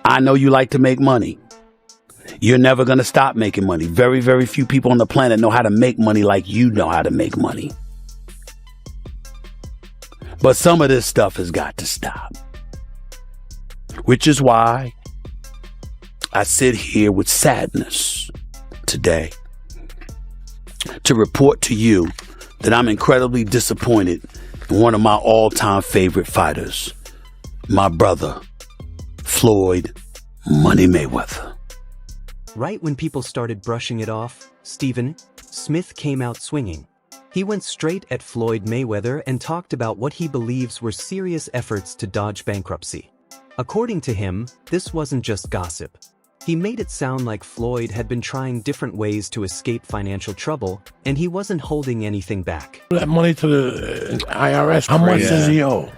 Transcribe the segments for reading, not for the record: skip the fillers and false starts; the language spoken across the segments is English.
I know you like to make money. You're never going to stop making money. Very, very few people on the planet know how to make money like you know how to make money. But some of this stuff has got to stop. Which is why I sit here with sadness today to report to you that I'm incredibly disappointed in one of my all-time favorite fighters, my brother, Floyd Money Mayweather. Right when people started brushing it off, Stephen Smith came out swinging. He went straight at Floyd Mayweather and talked about what he believes were serious efforts to dodge bankruptcy. According to him, this wasn't just gossip. He made it sound like Floyd had been trying different ways to escape financial trouble, and he wasn't holding anything back. That money to the IRS, how much does he owe?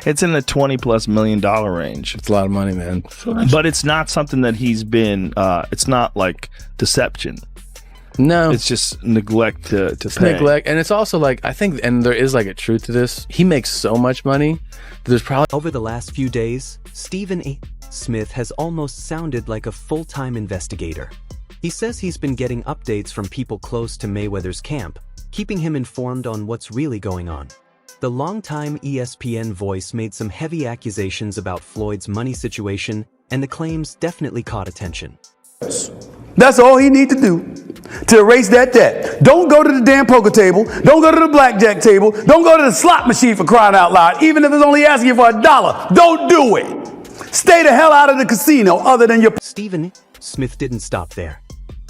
It's in the $20+ million range. It's a lot of money, man. But it's not something that he's been, it's not like deception. No. It's just neglect to pay. Neglect. And it's also like, I think, and there is like a truth to this, he makes so much money, there's probably... Over the last few days, Stephen Smith has almost sounded like a full-time investigator. He says he's been getting updates from people close to Mayweather's camp, keeping him informed on what's really going on. The longtime ESPN voice made some heavy accusations about Floyd's money situation, and the claims definitely caught attention. That's all he needs to do to erase that debt. Don't go to the damn poker table. Don't go to the blackjack table. Don't go to the slot machine, for crying out loud, even if it's only asking you for $1. Don't do it. Stay the hell out of the casino other than your... Stephen Smith didn't stop there.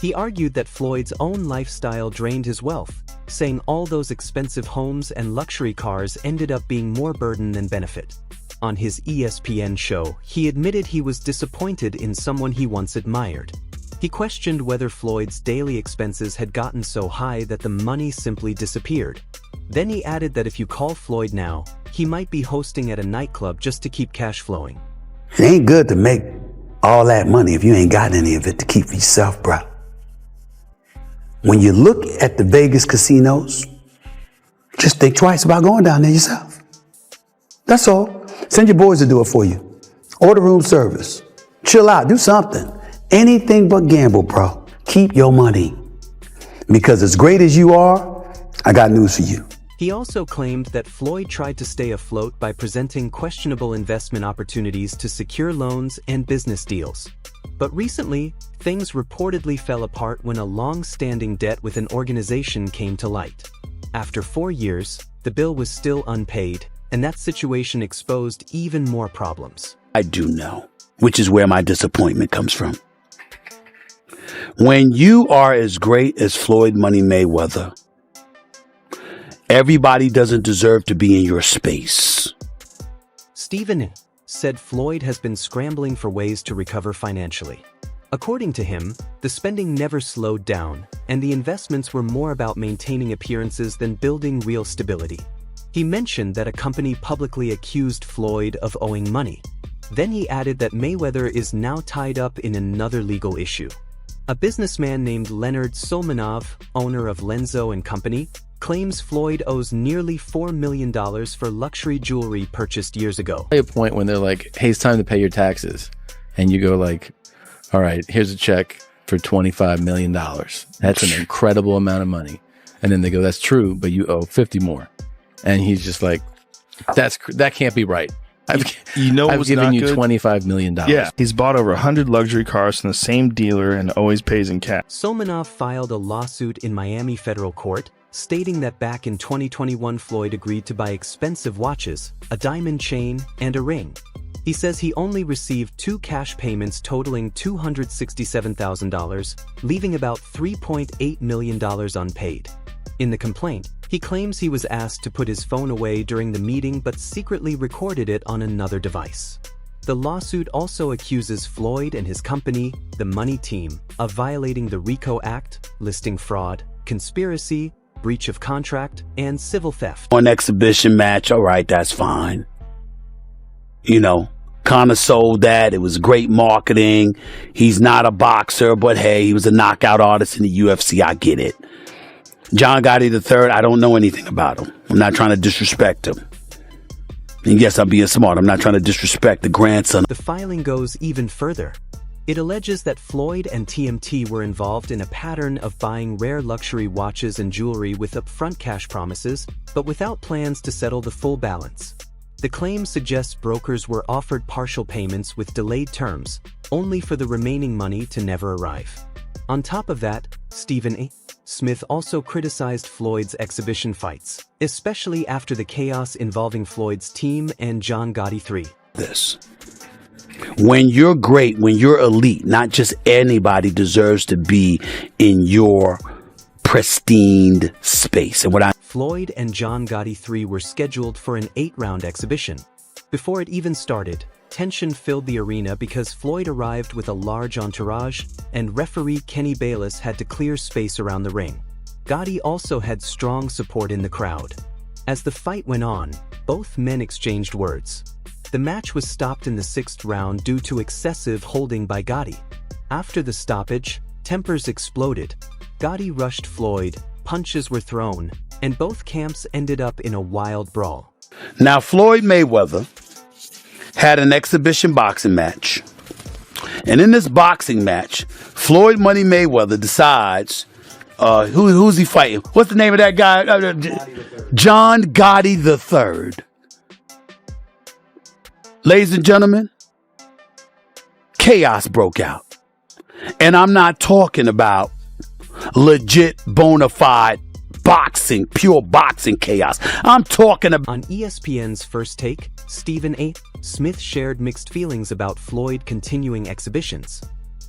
He argued that Floyd's own lifestyle drained his wealth, saying all those expensive homes and luxury cars ended up being more burden than benefit. On his ESPN show, he admitted he was disappointed in someone he once admired. He questioned whether Floyd's daily expenses had gotten so high that the money simply disappeared. Then he added that if you call Floyd now, he might be hosting at a nightclub just to keep cash flowing. It ain't good to make all that money if you ain't got any of it to keep for yourself, bro. When you look at the Vegas casinos, just think twice about going down there yourself. That's all. Send your boys to do it for you. Order room service. Chill out. Do something. Anything but gamble, bro. Keep your money. Because as great as you are, I got news for you. He also claimed that Floyd tried to stay afloat by presenting questionable investment opportunities to secure loans and business deals. But recently, things reportedly fell apart when a long-standing debt with an organization came to light. After 4 years, the bill was still unpaid, and that situation exposed even more problems. I do know, which is where my disappointment comes from. When you are as great as Floyd Money Mayweather, everybody doesn't deserve to be in your space. Stephen said Floyd has been scrambling for ways to recover financially. According to him, the spending never slowed down, and the investments were more about maintaining appearances than building real stability. He mentioned that a company publicly accused Floyd of owing money. Then he added that Mayweather is now tied up in another legal issue. A businessman named Leonard Solmanov, owner of Lenzo & Company, claims Floyd owes nearly $4 million for luxury jewelry purchased years ago. A point when they're like, hey, it's time to pay your taxes. And you go like, all right, here's a check for $25 million. That's an incredible amount of money. And then they go, that's true, but you owe 50 more. And he's just like, that can't be right. I've given you $25 million. Yeah, he's bought over 100 luxury cars from the same dealer and always pays in cash. Solmanov filed a lawsuit in Miami federal court, stating that back in 2021 Floyd agreed to buy expensive watches, a diamond chain, and a ring. He says he only received 2 cash payments totaling $267,000, leaving about $3.8 million unpaid. In the complaint, he claims he was asked to put his phone away during the meeting but secretly recorded it on another device. The lawsuit also accuses Floyd and his company, the Money Team, of violating the RICO Act, listing fraud, conspiracy, breach of contract, and civil theft. One exhibition match, all right, that's fine. You know, kind of sold that. It was great marketing. He's not a boxer, but hey, he was a knockout artist in the UFC. I get it. John Gotti III, I don't know anything about him. I'm not trying to disrespect him. And yes, I'm being smart. I'm not trying to disrespect the grandson. The filing goes even further. It alleges that Floyd and TMT were involved in a pattern of buying rare luxury watches and jewelry with upfront cash promises, but without plans to settle the full balance. The claim suggests brokers were offered partial payments with delayed terms, only for the remaining money to never arrive. On top of that, Stephen A. Smith also criticized Floyd's exhibition fights, especially after the chaos involving Floyd's team and John Gotti III. This. When you're great, when you're elite, not just anybody deserves to be in your pristine space. And Floyd and John Gotti III were scheduled for an 8-round exhibition. Before it even started, tension filled the arena because Floyd arrived with a large entourage, and referee Kenny Bayless had to clear space around the ring. Gotti also had strong support in the crowd. As the fight went on, both men exchanged words. The match was stopped in the 6th round due to excessive holding by Gotti. After the stoppage, tempers exploded. Gotti rushed Floyd, punches were thrown, and both camps ended up in a wild brawl. Now, Floyd Mayweather had an exhibition boxing match. And in this boxing match, Floyd Money Mayweather decides, who's he fighting? What's the name of that guy? John Gotti III. Ladies and gentlemen, chaos broke out. And I'm not talking about legit, bona fide boxing, pure boxing chaos. I'm talking about... On ESPN's First Take, Stephen A. Smith shared mixed feelings about Floyd continuing exhibitions.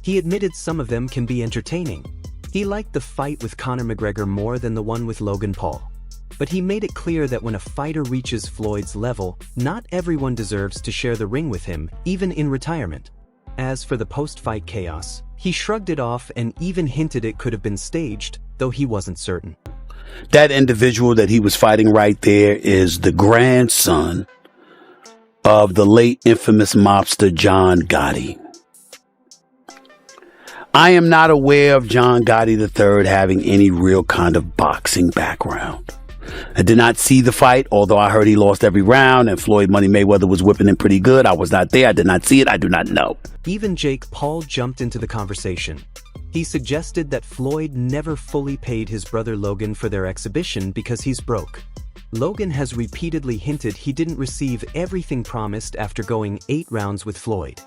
He admitted some of them can be entertaining. He liked the fight with Conor McGregor more than the one with Logan Paul. But he made it clear that when a fighter reaches Floyd's level, not everyone deserves to share the ring with him, even in retirement. As for the post-fight chaos, he shrugged it off and even hinted it could have been staged, though he wasn't certain. That individual that he was fighting right there is the grandson of the late infamous mobster John Gotti. I am not aware of John Gotti III having any real kind of boxing background. I did not see the fight, although I heard he lost every round and Floyd Money Mayweather was whipping him pretty good. I was not there. I did not see it. I do not know. Even Jake Paul jumped into the conversation. He suggested that Floyd never fully paid his brother Logan for their exhibition because he's broke. Logan has repeatedly hinted he didn't receive everything promised after going 8 rounds with Floyd.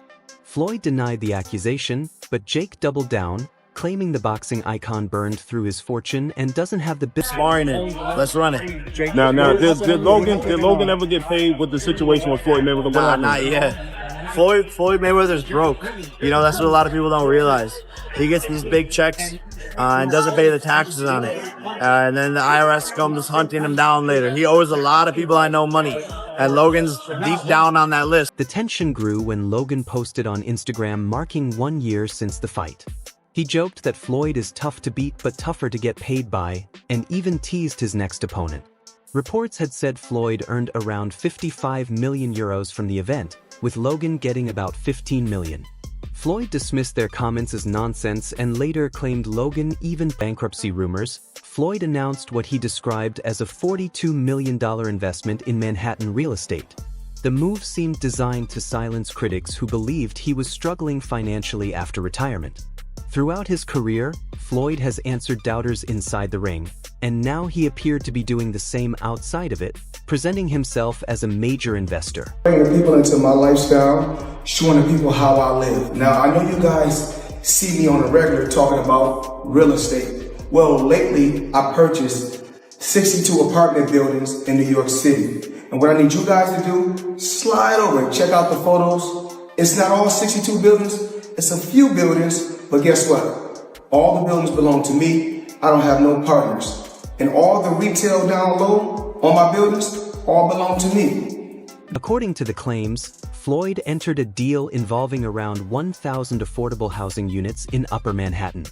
Floyd denied the accusation, but Jake doubled down, claiming the boxing icon burned through his fortune and doesn't have the sparring it. Let's run it. Now, did Logan ever get paid with the situation with Floyd Mayweather? Nah, not yet. Floyd Mayweather's broke. You know, that's what a lot of people don't realize. He gets these big checks and doesn't pay the taxes on it. And then the IRS comes hunting him down later. He owes a lot of people I know money. And Logan's deep down on that list. The tension grew when Logan posted on Instagram marking 1 year since the fight. He joked that Floyd is tough to beat but tougher to get paid by, and even teased his next opponent. Reports had said Floyd earned around 55 million euros from the event, with Logan getting about 15 million. Floyd dismissed their comments as nonsense and later claimed Logan even bankruptcy rumors. Floyd announced what he described as a $42 million investment in Manhattan real estate. The move seemed designed to silence critics who believed he was struggling financially after retirement. Throughout his career, Floyd has answered doubters inside the ring, and now he appeared to be doing the same outside of it, presenting himself as a major investor. Bringing people into my lifestyle, showing the people how I live. Now, I know you guys see me on a regular talking about real estate. Well, lately, I purchased 62 apartment buildings in New York City. And what I need you guys to do, slide over and check out the photos. It's not all 62 buildings, it's a few buildings. But guess what? All the buildings belong to me. I don't have no partners. And all the retail down low on my buildings all belong to me. According to the claims, Floyd entered a deal involving around 1,000 affordable housing units in Upper Manhattan.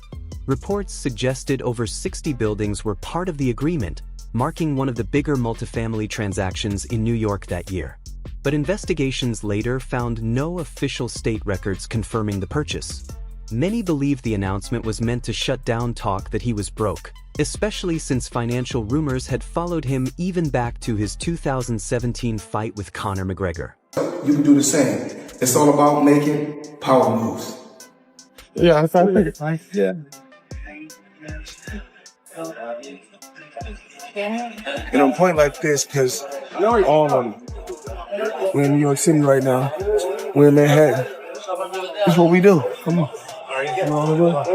Reports suggested over 60 buildings were part of the agreement, marking one of the bigger multifamily transactions in New York that year. But investigations later found no official state records confirming the purchase. Many believe the announcement was meant to shut down talk that he was broke, especially since financial rumors had followed him even back to his 2017 fight with Conor McGregor. You can do the same. It's all about making power moves. Yeah, I think it's nice. Yeah. And on a point like this, because all of them, we're in New York City right now. We're in Manhattan. This is what we do. Come on. You know what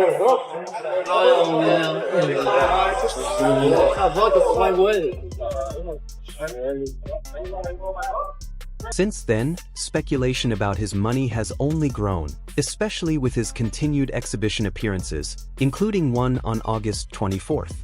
Since then, speculation about his money has only grown, especially with his continued exhibition appearances, including one on August 24th.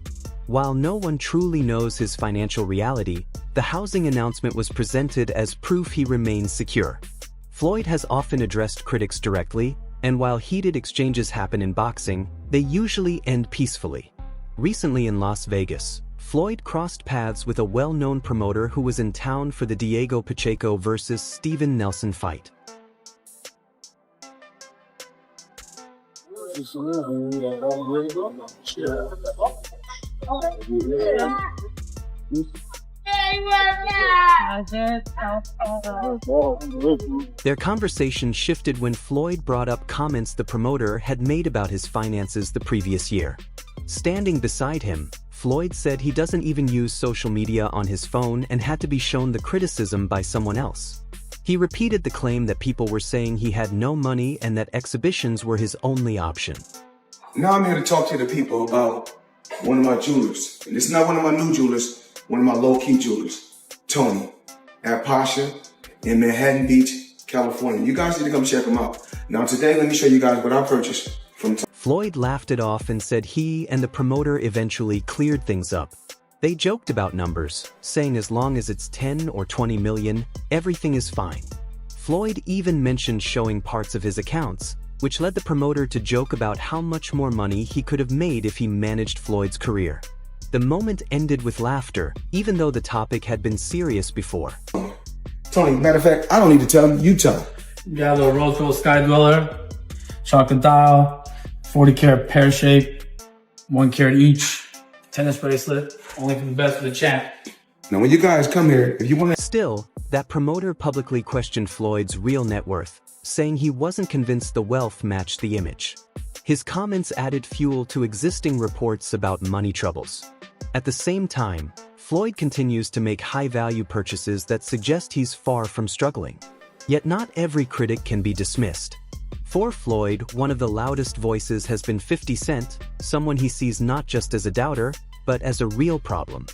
While no one truly knows his financial reality, the housing announcement was presented as proof he remains secure. Floyd has often addressed critics directly, and while heated exchanges happen in boxing, they usually end peacefully. Recently in Las Vegas, Floyd crossed paths with a well-known promoter who was in town for the Diego Pacheco vs. Steven Nelson fight. Their conversation shifted when Floyd brought up comments the promoter had made about his finances the previous year. Standing beside him, Floyd said he doesn't even use social media on his phone and had to be shown the criticism by someone else. He repeated the claim that people were saying he had no money and that exhibitions were his only option. Now I'm here to talk to the people about one of my jewelers. And this is not one of my new jewelers, one of my low-key jewelers, Tony, at Pasha in Manhattan Beach, California. You guys need to come check him out. Now today, let me show you guys what I purchased from Tony. Floyd laughed it off and said he and the promoter eventually cleared things up. They joked about numbers, saying as long as it's 10 or 20 million, everything is fine. Floyd even mentioned showing parts of his accounts, which led the promoter to joke about how much more money he could have made if he managed Floyd's career. The moment ended with laughter, even though the topic had been serious before. Tony, matter of fact, I don't need to tell him, you tell him. You got a little Rose Gold Sky Dweller, chocolate dial, 40 karat pear shape, 1 carat each, tennis bracelet, only from the best of the champ. Now when you guys come here, if you want to... Still, that promoter publicly questioned Floyd's real net worth, saying he wasn't convinced the wealth matched the image. His comments added fuel to existing reports about money troubles. At the same time, Floyd continues to make high-value purchases that suggest he's far from struggling. Yet not every critic can be dismissed. For Floyd, one of the loudest voices has been 50 Cent, someone he sees not just as a doubter, but as a real problem.